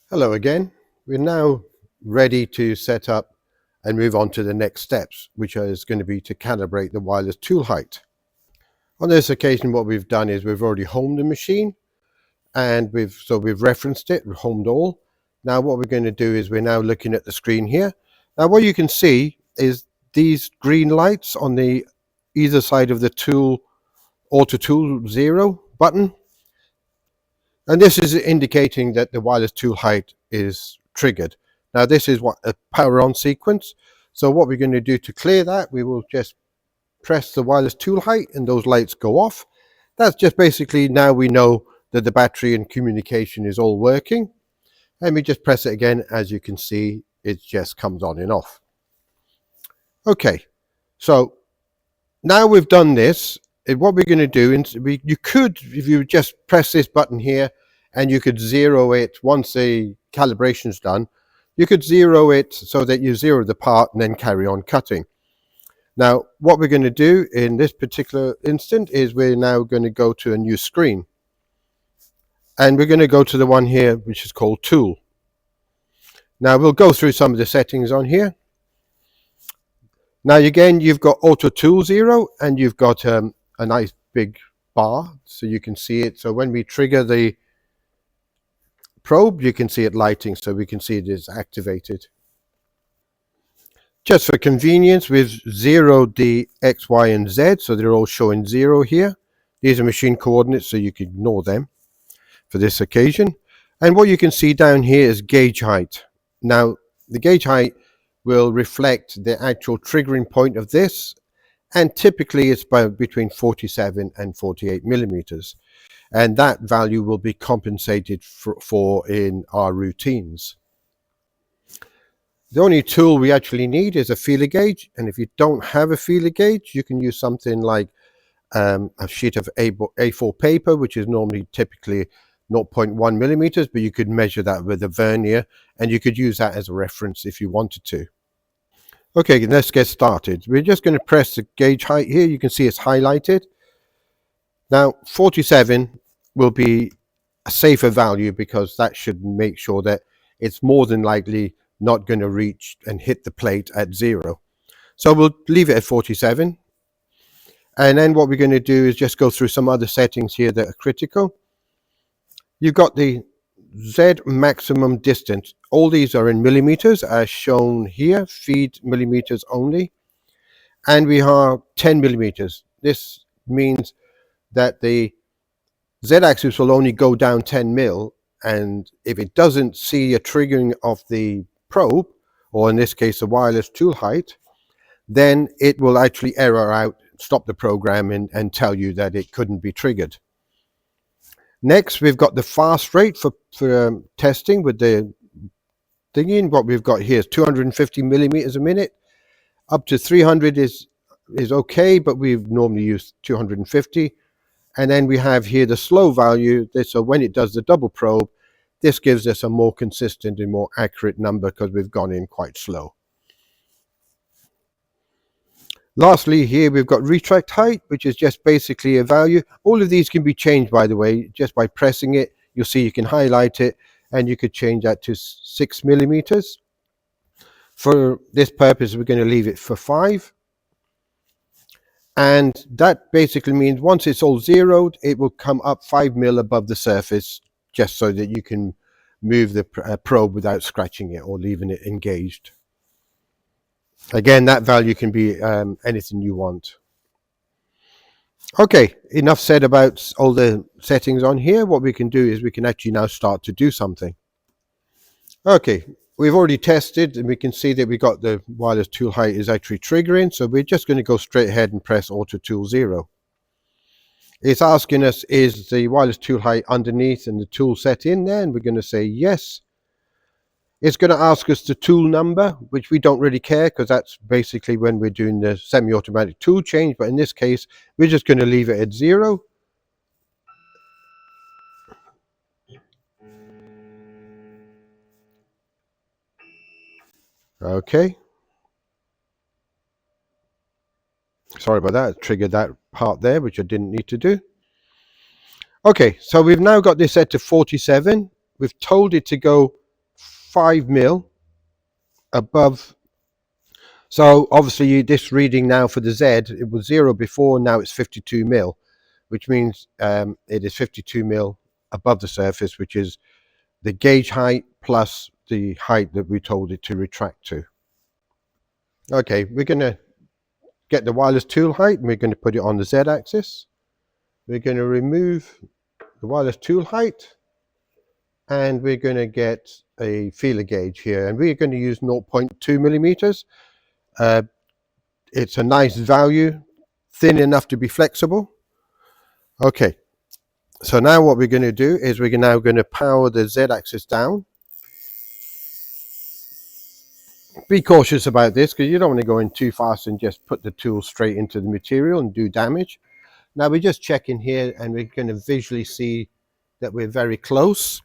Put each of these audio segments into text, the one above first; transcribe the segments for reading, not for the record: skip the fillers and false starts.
Hello again. We're now ready to set up and move on to the next steps, which is going to be to calibrate the wireless tool height. On this occasion, what we've done is we've already homed the machine and we've referenced it, we've homed all. Now what we're going to do is we're now looking at the screen here. Now what you can see is these green lights on the either side of the tool, auto tool 0 button. And this is indicating that the wireless tool height is triggered. Now this is what a power on sequence. So what we're going to do to clear that, we will just press the wireless tool height and those lights go off. That's just basically now we know that the battery and communication is all working. And we just press it again. As you can see, it just comes on and off. Okay, so now we've done this, what we're going to do, you could, if you just press this button here, and you could zero it once the calibration is done, you could zero it so that you zero the part and then carry on cutting. Now, what we're going to do in this particular instant is we're now going to go to a new screen. And we're going to go to the one here, which is called Tool. Now, we'll go through some of the settings on here. Now, again, you've got Auto Tool 0, and you've got a nice big bar, so you can see it. So when we trigger the probe, you can see it lighting, so we can see it is activated. Just for convenience, we've zeroed the X, Y, and Z, so they're all showing 0 here. These are machine coordinates, so you can ignore them for this occasion. And what you can see down here is gauge height. Now, the gauge height will reflect the actual triggering point of this, and typically it's between 47 and 48 millimeters. And that value will be compensated for in our routines. The only tool we actually need is a feeler gauge, and if you don't have a feeler gauge, you can use something like a sheet of A4 paper, which is normally typically 0.1 millimeters, but you could measure that with a vernier, and you could use that as a reference if you wanted to. Okay, let's get started. We're just going to press the gauge height here. You can see it's highlighted. Now, 47 will be a safer value because that should make sure that it's more than likely not going to reach and hit the plate at 0. So we'll leave it at 47. And then what we're going to do is just go through some other settings here that are critical. You've got the Z maximum distance. All these are in millimeters as shown here, feed millimeters only. And we are 10 millimeters. This means that the Z-axis will only go down 10 mil, and if it doesn't see a triggering of the probe, or in this case the wireless tool height, then it will actually error out, stop the program and tell you that it couldn't be triggered. Next, we've got the fast rate for testing with the thingy. What we've got here is 250 millimeters a minute. Up to 300 is okay, but we normally use 250. And then we have here the slow value. So when it does the double probe, this gives us a more consistent and more accurate number because we've gone in quite slow. Lastly, here we've got retract height, which is just basically a value. All of these can be changed, by the way, just by pressing it. You'll see you can highlight it, and you could change that to 6 millimeters. For this purpose, we're going to leave it for 5. And that basically means once it's all zeroed, it will come up 5 mil above the surface, just so that you can move the probe without scratching it or leaving it engaged. Again, that value can be anything you want. Okay, enough said about all the settings on here. What we can do is we can actually now start to do something. Okay, we've already tested and we can see that we got the wireless tool height is actually triggering. So we're just going to go straight ahead and press Auto Tool 0. It's asking us, is the wireless tool height underneath and the tool set in there? And we're going to say yes. It's going to ask us the tool number, which we don't really care because that's basically when we're doing the semi-automatic tool change. But in this case, we're just going to leave it at 0. Okay. Sorry about that. It triggered that part there, which I didn't need to do. Okay, so we've now got this set to 47. We've told it to go 5 mil above. So obviously this reading now for the Z, it was 0 before, now it's 52 mil, which means it is 52 mil above the surface, which is the gauge height plus the height that we told it to retract to. Okay, we're going to get the wireless tool height and we're going to put it on the Z axis. We're going to remove the wireless tool height and we're going to get a feeler gauge here, and we're going to use 0.2 millimeters. It's a nice value, thin enough to be flexible. Okay, so now what we're going to do is we're now going to power the Z axis down. Be cautious about this because you don't want to go in too fast and just put the tool straight into the material and do damage. Now we're just checking here and we're going to visually see that we're very close.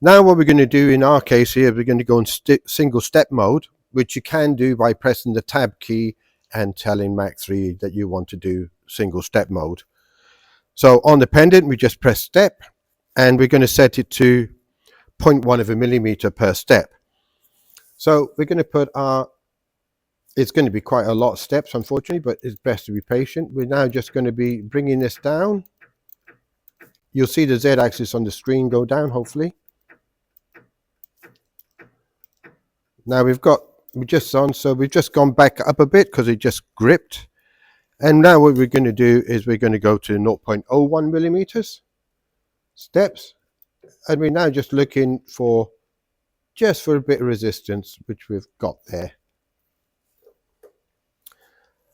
Now what we're going to do in our case here, we're going to go in single step mode, which you can do by pressing the tab key and telling Mach3 that you want to do single step mode. So on the pendant, we just press step and we're going to set it to 0.1 of a millimeter per step. So we're going to put our, it's going to be quite a lot of steps unfortunately, but it's best to be patient. We're now just going to be bringing this down. You'll see the Z axis on the screen go down hopefully. Now we've just gone back up a bit because it just gripped. And now what we're going to do is we're going to go to 0.01 millimeters steps. And we're now just looking for a bit of resistance, which we've got there.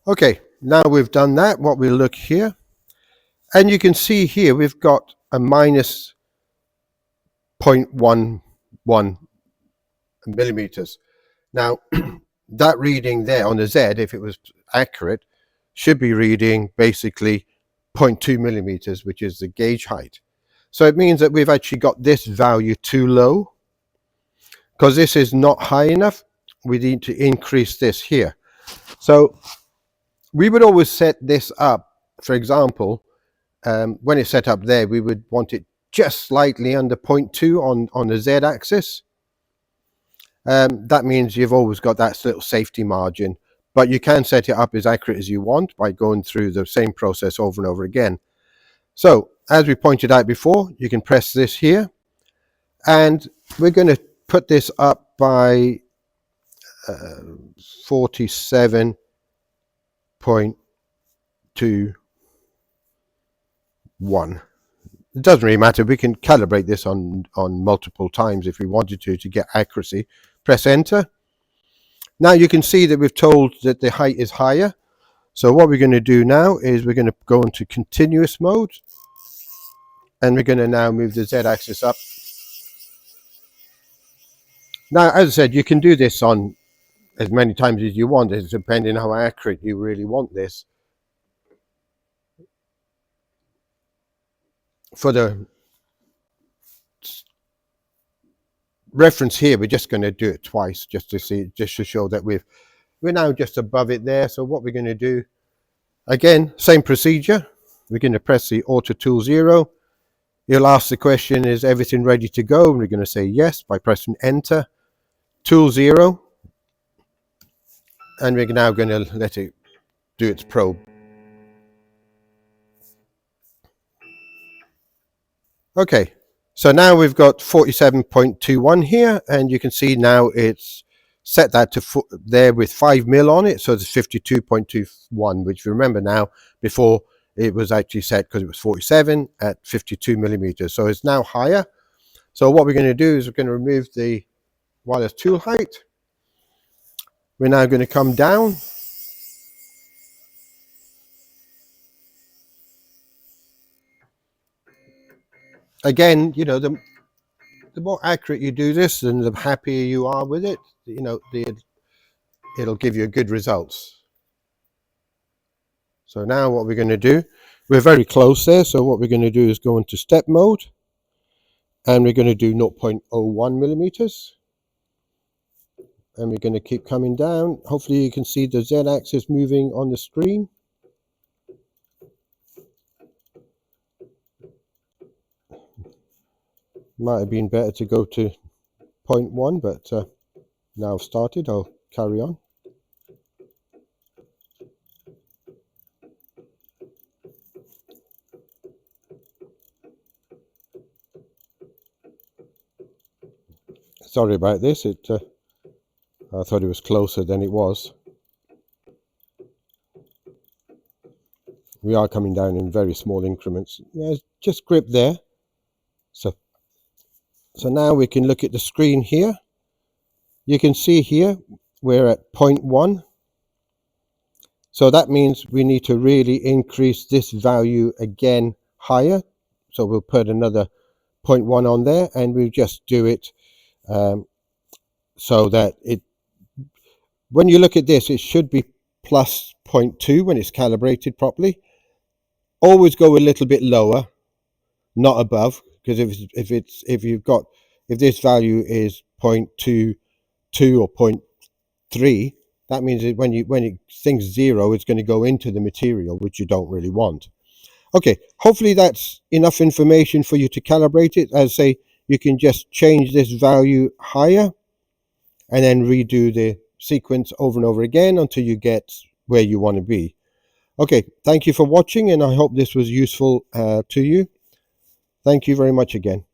Okay, now we've done that, what we'll look here. And you can see here we've got a minus 0.11 millimeters. Now, that reading there on the Z, if it was accurate, should be reading basically 0.2 millimeters, which is the gauge height. So it means that we've actually got this value too low. Because this is not high enough, we need to increase this here. So we would always set this up, for example, when it's set up there, we would want it just slightly under 0.2 on the Z axis. That means you've always got that little safety margin, but you can set it up as accurate as you want by going through the same process over and over again. So as we pointed out before, you can press this here and we're going to put this up by 47.21. It doesn't really matter. We can calibrate this on multiple times if we wanted to get accuracy. Press enter. Now you can see that we've told that the height is higher. So what we're going to do now is we're going to go into continuous mode. And we're going to now move the Z axis up. Now, as I said, you can do this on as many times as you want. It's depending on how accurate you really want this. For the reference here, we're just going to do it twice just to show that we're now just above it there. So what we're going to do, again, same procedure. We're going to press the Auto Tool 0. You'll ask the question, is everything ready to go? And we're going to say yes by pressing enter. Tool 0. And we're now going to let it do its probe. Okay, so now we've got 47.21 here, and you can see now it's set that to there with 5 mil on it, so it's 52.21, which remember now, before it was actually set because it was 47 at 52 millimeters, so it's now higher. So what we're going to do is we're going to remove the wireless tool height. We're now going to come down. Again, you know, the more accurate you do this and the happier you are with it, you know, it'll give you good results. So now what we're going to do, we're very close there, so what we're going to do is go into step mode and we're going to do 0.01 millimeters. And we're going to keep coming down. Hopefully you can see the Z axis moving on the screen. Might have been better to go to 0.1, but now I've started, I'll carry on. Sorry about this, I thought it was closer than it was. We are coming down in very small increments. Yeah, just grip there. So now we can look at the screen here. You can see here we're at 0.1. So that means we need to really increase this value again higher. So we'll put another 0.1 on there, and we'll just do it so that when you look at this, it should be plus 0.2 when it's calibrated properly. Always go a little bit lower, not above, because if this value is 0.22 or 0.3, that means that when it thinks 0, it's going to go into the material, which you don't really want. Okay, hopefully that's enough information for you to calibrate it. As I say, you can just change this value higher and then redo the sequence over and over again until you get where you want to be. Okay, thank you for watching, and I hope this was useful to you. Thank you very much again.